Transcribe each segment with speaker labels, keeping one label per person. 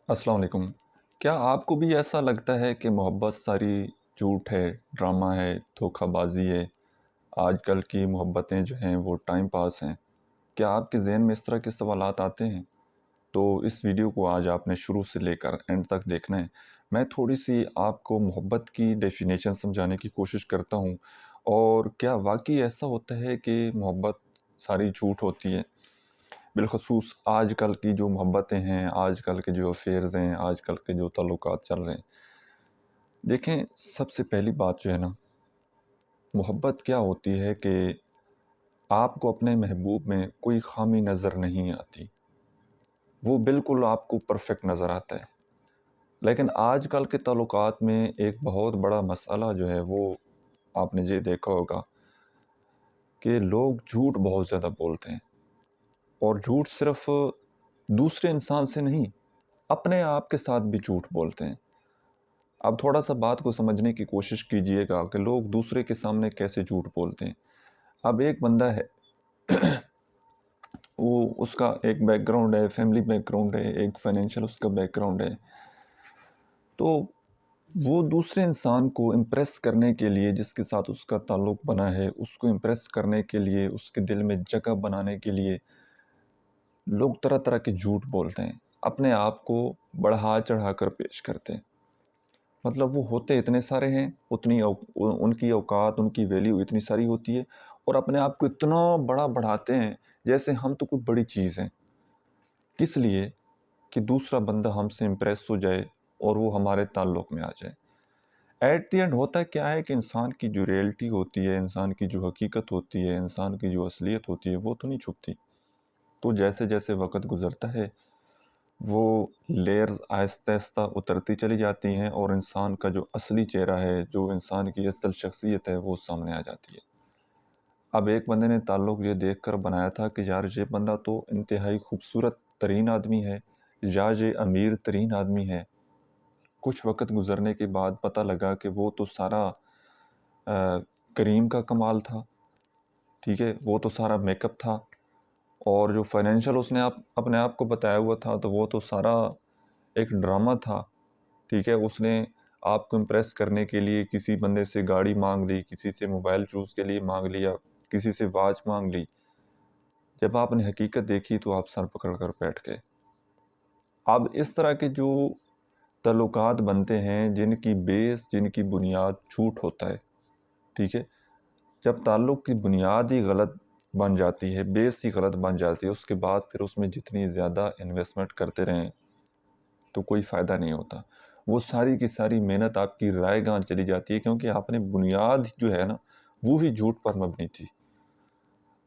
Speaker 1: अस्सलाम वालेकुम। क्या आपको भी ऐसा लगता है कि मोहब्बत सारी झूठ है, ड्रामा है, धोखाबाजी है? आजकल की मोहब्बतें जो हैं वो टाइम पास हैं। क्या आपके ज़हन में इस तरह के सवालात आते हैं? तो इस वीडियो को आज आपने शुरू से लेकर एंड तक देखना है। मैं थोड़ी-सी आपको मोहब्बत की डेफ़िनेशन समझाने की कोशिश करता हूँ और क्या वाक़ई ऐसा होता है कि मोहब्बत सारी झूठ होती है? बिलख़ुसूस आजकल की जो मोहब्बतें हैं, आजकल के जो अफ़ेयर्स हैं, आजकल के जो ताल्लुकात चल रहे हैं। देखें, सबसे पहली बात जो है ना, मोहब्बत क्या होती है कि आपको अपने महबूब में कोई ख़ामी नज़र नहीं आती। वो बिल्कुल आपको परफ़ेक्ट नज़र आता है। लेकिन आजकल के ताल्लुकात में एक बहुत बड़ा मसला जो है वो आपने ये देखा होगा कि लोग झूठ बहुत ज़्यादा बोलते हैं और झूठ सिर्फ़ दूसरे इंसान से नहीं, अपने आप के साथ भी झूठ बोलते हैं। अब थोड़ा-सा बात को समझने की कोशिश कीजिएगा कि लोग दूसरे के सामने कैसे झूठ बोलते हैं। अब एक बंदा है वो उसका एक बैकग्राउंड है, फैमिली बैकग्राउंड है, एक फाइनेंशियल उसका बैकग्राउंड है। तो वो दूसरे इंसान को इम्प्रेस करने के लिए जिसके साथ उसका ताल्लुक बना है, उसको इम्प्रेस करने के लिए, उसके दिल में जगह बनाने के लिए लोग तरह-तरह के झूठ बोलते हैं। अपने आप को बढ़ा-चढ़ा कर पेश करते हैं। मतलब वो होते इतने सारे हैं, उनकी औकात, उनकी वैल्यू इतनी सारी होती है और अपने आप को इतना बड़ा बढ़ाते हैं, जैसे हम तो कोई बड़ी चीज़ हैं। किस लिए? कि दूसरा बंदा हमसे इम्प्रेस हो जाए और वो हमारे ताल्लुक में आ जाए। एट द एंड होता क्या है कि इंसान की जो रियलिटी होती है, इंसान की जो हकीकत होती है, इंसान की जो असलियत होती है, वो तो नहीं छुपती। तो जैसे-जैसे वक़्त गुज़रता है, वो लेयर्स आहिस्ता-आहिस्ता उतरती चली जाती हैं और इंसान का जो असली चेहरा है, जो इंसान की असल शख्सियत है, वो सामने आ जाती है। अब एक बंदे ने ताल्लुक़ ये देख कर बनाया था कि यार ये बंदा तो इंतहाई खूबसूरत तरीन आदमी है, या ये अमीर तरीन आदमी है। कुछ वक़्त गुज़रने के बाद पता लगा कि वो तो सारा करीम का कमाल था, ठीक है? वो तो सारा मेकअप था और जो फाइनेंशियल उसने अपने आप को बताया हुआ था, तो वो तो सारा एक ड्रामा था। ठीक है, उसने आपको इम्प्रेस करने के लिए किसी बंदे से गाड़ी माँग ली, किसी से मोबाइल चूज़ के लिए माँग लिया, किसी से वॉच माँग ली। जब आपने हकीकत देखी तो आप सर पकड़ कर बैठ गए। अब इस तरह के जो ताल्लुकात बनते हैं जिनकी बेस, जिनकी बुनियाद झूठ होता है, ठीक है? जब ताल्लुक की बुनियाद ही गलत बन जाती है, बेस ही गलत बन जाती है, उसके बाद फिर उसमें जितनी ज़्यादा इन्वेस्टमेंट करते रहें तो कोई फ़ायदा नहीं होता। वो सारी की सारी मेहनत आपकी रायगाँ चली जाती है क्योंकि आपने बुनियाद जो है ना, वो ही झूठ पर मबनी थी।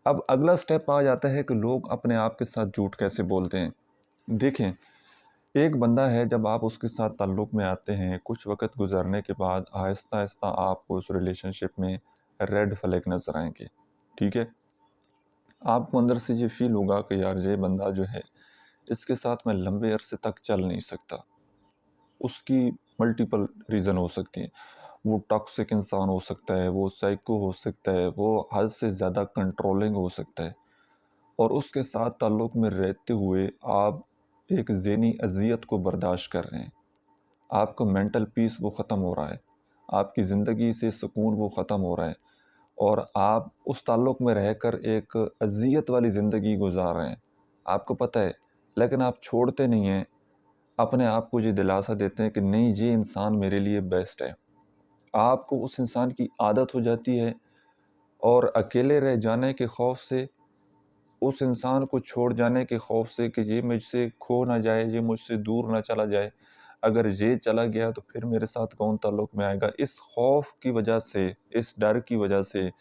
Speaker 1: अब अगला स्टेप आ जाता है कि लोग अपने आप के साथ झूठ कैसे बोलते हैं। देखें, एक बंदा है जब आप उसके साथ ताल्लुक़ में आते हैं, कुछ वक़्त गुज़रने के बाद आहिस्ता-आहिस्ता आपको उस रिलेशनशिप में रेड फ्लैग नज़र आएँगे, ठीक है? आपको अंदर से ये फ़ील होगा कि यार ये बंदा जो है, इसके साथ मैं लंबे अरसे तक चल नहीं सकता। उसकी मल्टीपल रीज़न हो सकती हैं। वो टॉक्सिक इंसान हो सकता है, वो साइको हो सकता है, वो हद से ज़्यादा कंट्रोलिंग हो सकता है और उसके साथ ताल्लुक़ में रहते हुए आप एक ज़हनी अज़ियत को बर्दाश्त कर रहे हैं। आपका मेंटल पीस वो ख़त्म हो रहा है, आपकी ज़िंदगी से सुकून वो ख़त्म हो रहा है और आप उस ताल्लुक़ में रहकर एक अज़ियत वाली ज़िंदगी गुज़ार रहे हैं। आपको पता है, लेकिन आप छोड़ते नहीं हैं, अपने आप को ये दिलासा देते हैं कि नहीं, ये इंसान मेरे लिए बेस्ट है। आपको उस इंसान की आदत हो जाती है और अकेले रह जाने के खौफ से, उस इंसान को छोड़ जाने के खौफ से कि ये मुझसे खो ना जाए, ये मुझसे दूर ना चला जाए। अगर ये चला गया तो फिर मेरे साथ कौन ताल्लुक़ में आएगा? इस खौफ की वजह से, इस डर की वजह से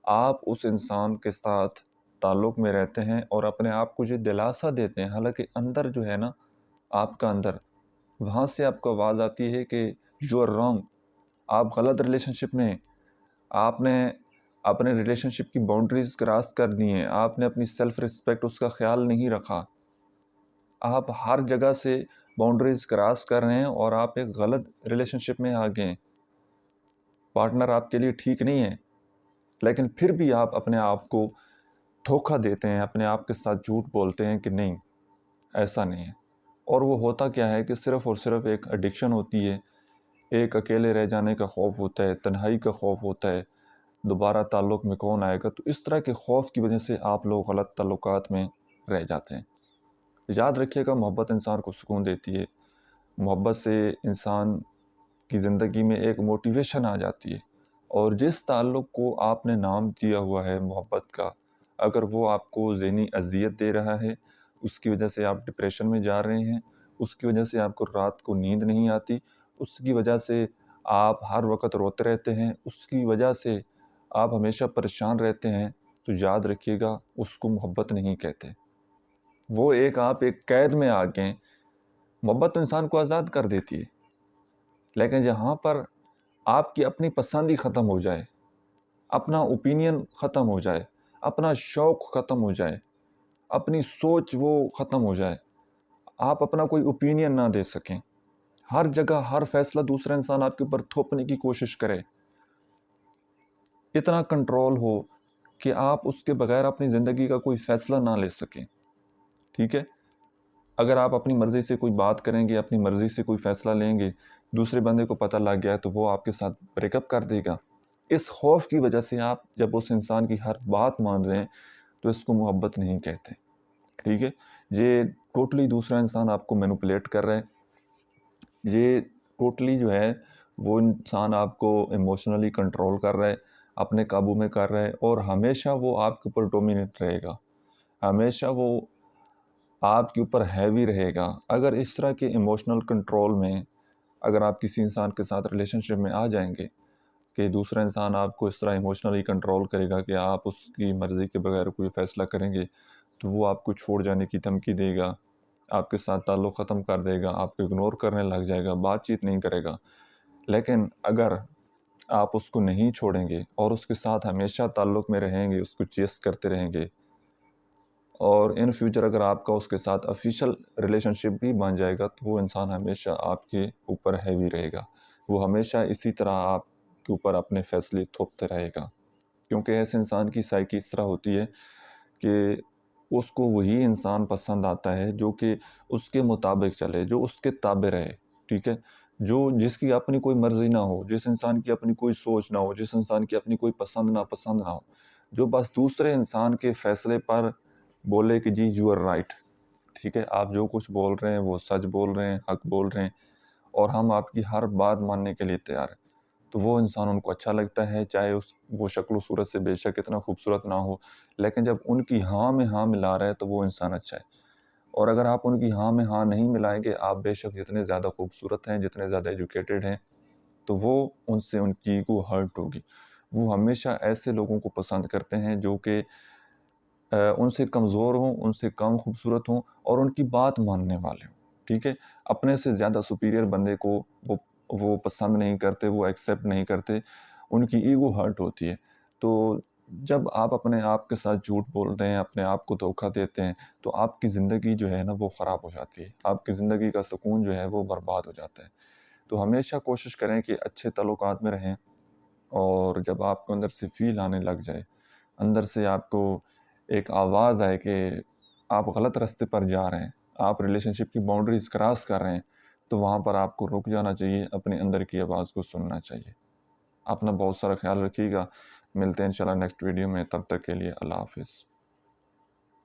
Speaker 1: आप उस इंसान के साथ ताल्लुक़ में रहते हैं और अपने आप को ये दिलासा देते हैं। हालाँकि अंदर जो है ना, आपका अंदर, वहाँ से आपको आवाज़ आती है कि यू आर रॉन्ग, आप गलत रिलेशनशिप में हैं। आपने अपने रिलेशनशिप की बाउंड्रीज़ क्रॉस कर दी हैं, आपने अपनी सेल्फ़ रिस्पेक्ट उसका ख़्याल नहीं रखा। आप हर जगह से बाउंड्रीज़ क्रॉस कर रहे हैं और आप एक गलत रिलेशनशिप में आ गए हैं। पार्टनर आपके लिए ठीक नहीं है, लेकिन फिर भी आप अपने आप को धोखा देते हैं, अपने आप के साथ झूठ बोलते हैं कि नहीं, ऐसा नहीं है। اور وہ ہوتا کیا ہے کہ صرف اور صرف ایک ایڈکشن ہوتی ہے، ایک اکیلے رہ جانے کا خوف ہوتا ہے، تنہائی کا خوف ہوتا ہے، دوبارہ تعلق میں کون آئے گا، تو اس طرح کے خوف کی وجہ سے آپ لوگ غلط تعلقات میں رہ جاتے ہیں۔ یاد رکھیے گا، محبت انسان کو سکون دیتی ہے، محبت سے انسان کی زندگی میں ایک موٹیویشن آ جاتی ہے، اور جس تعلق کو آپ نے نام دیا ہوا ہے محبت کا، اگر وہ آپ کو ذہنی اذیت دے رہا ہے، اس کی وجہ سے آپ ڈپریشن میں جا رہے ہیں، اس کی وجہ سے آپ کو رات کو نیند نہیں آتی، اس کی وجہ سے آپ ہر وقت روتے رہتے ہیں، اس کی وجہ سے آپ ہمیشہ پریشان رہتے ہیں، تو یاد رکھیے گا اس کو محبت نہیں کہتے۔ وہ آپ ایک قید میں آ گئے۔ محبت تو انسان کو آزاد کر دیتی ہے، لیکن جہاں پر آپ کی اپنی پسند ہی ختم ہو جائے، اپنا اوپینین ختم ہو جائے، اپنا شوق ختم ہو جائے، اپنی سوچ وہ ختم ہو جائے، آپ اپنا کوئی اوپینین نہ دے سکیں، ہر جگہ ہر فیصلہ دوسرا انسان آپ کے اوپر تھوپنے کی کوشش کرے، اتنا کنٹرول ہو کہ آپ اس کے بغیر اپنی زندگی کا کوئی فیصلہ نہ لے سکیں، ٹھیک ہے؟ اگر آپ اپنی مرضی سے کوئی بات کریں گے، اپنی مرضی سے کوئی فیصلہ لیں گے، دوسرے بندے کو پتہ لگ گیا تو وہ آپ کے ساتھ بریک اپ کر دے گا۔ اس خوف کی وجہ سے آپ جب اس انسان کی ہر بات مان رہے ہیں تو اس کو محبت نہیں کہتے، ٹھیک ہے؟ یہ ٹوٹلی دوسرا انسان آپ کو مینوپولیٹ کر رہا ہے، یہ ٹوٹلی جو ہے وہ انسان آپ کو ایموشنلی کنٹرول کر رہا ہے، اپنے قابو میں کر رہا ہے، اور ہمیشہ وہ آپ کے اوپر ڈومینیٹ رہے گا، ہمیشہ وہ آپ کے اوپر ہیوی رہے گا۔ اگر اس طرح کے ایموشنل کنٹرول میں اگر آپ کسی انسان کے ساتھ ریلیشن شپ میں آ جائیں گے کہ دوسرا انسان آپ کو اس طرح ایموشنلی کنٹرول کرے گا کہ آپ اس کی مرضی کے بغیر کوئی فیصلہ کریں گے، تو وہ آپ کو چھوڑ جانے کی دھمکی دے گا، آپ کے ساتھ تعلق ختم کر دے گا، آپ کو اگنور کرنے لگ جائے گا، بات چیت نہیں کرے گا۔ لیکن اگر آپ اس کو نہیں چھوڑیں گے اور اس کے ساتھ ہمیشہ تعلق میں رہیں گے، اس کو چیس کرتے رہیں گے، اور ان فیوچر اگر آپ کا اس کے ساتھ آفیشیل ریلیشن شپ بھی بن جائے گا، تو وہ انسان ہمیشہ آپ کے اوپر ہیوی رہے گا، وہ ہمیشہ اسی طرح آپ کے اوپر اپنے فیصلے تھوپتے رہے گا، کیونکہ ایسے انسان کی سائیکی اس طرح ہوتی ہے کہ اس کو وہی انسان پسند آتا ہے جو کہ اس کے مطابق چلے، جو اس کے تابع رہے، ٹھیک ہے؟ جس کی اپنی کوئی مرضی نہ ہو، جس انسان کی اپنی کوئی سوچ نہ ہو، جس انسان کی اپنی کوئی پسند ناپسند نہ ہو، جو بس دوسرے انسان کے فیصلے پر بولے کہ جی یو آر رائٹ، ٹھیک ہے، آپ جو کچھ بول رہے ہیں وہ سچ بول رہے ہیں، حق بول رہے ہیں، اور ہم آپ کی ہر بات ماننے کے لیے تیار ہیں، تو وہ انسان ان کو اچھا لگتا ہے، چاہے وہ شکل و صورت سے بے شک اتنا خوبصورت نہ ہو، لیکن جب ان کی ہاں میں ہاں ملا رہا ہے تو وہ انسان اچھا ہے۔ اور اگر آپ ان کی ہاں میں ہاں نہیں ملائیں گے، آپ بے شک جتنے زیادہ خوبصورت ہیں، جتنے زیادہ ایجوکیٹڈ ہیں، تو وہ ان سے ان کی ایگو ہرٹ ہوگی۔ وہ ہمیشہ ایسے لوگوں کو پسند کرتے ہیں جو کہ ان سے کمزور ہوں، ان سے کم خوبصورت ہوں، اور ان کی بات ماننے والے ہوں، ٹھیک ہے؟ اپنے سے زیادہ سپیریئر بندے کو وہ پسند نہیں کرتے، وہ ایکسیپٹ نہیں کرتے، ان کی ایگو ہرٹ ہوتی ہے۔ تو جب آپ اپنے آپ کے ساتھ جھوٹ بولتے ہیں، اپنے آپ کو دھوکہ دیتے ہیں، تو آپ کی زندگی جو ہے نا وہ خراب ہو جاتی ہے، آپ کی زندگی کا سکون جو ہے وہ برباد ہو جاتا ہے۔ تو ہمیشہ کوشش کریں کہ اچھے تعلقات میں رہیں، اور جب آپ کو اندر سے فیل آنے لگ جائے، اندر سے آپ کو ایک آواز آئے کہ آپ غلط راستے پر جا رہے ہیں، آپ ریلیشن شپ کی باؤنڈریز کراس کر رہے ہیں، تو وہاں پر آپ کو رک جانا چاہیے، اپنے اندر کی آواز کو سننا چاہیے۔ اپنا بہت سارا خیال رکھیے گا، ملتے ہیں انشاءاللہ نیکسٹ ویڈیو میں، تب تک کے لیے اللہ حافظ۔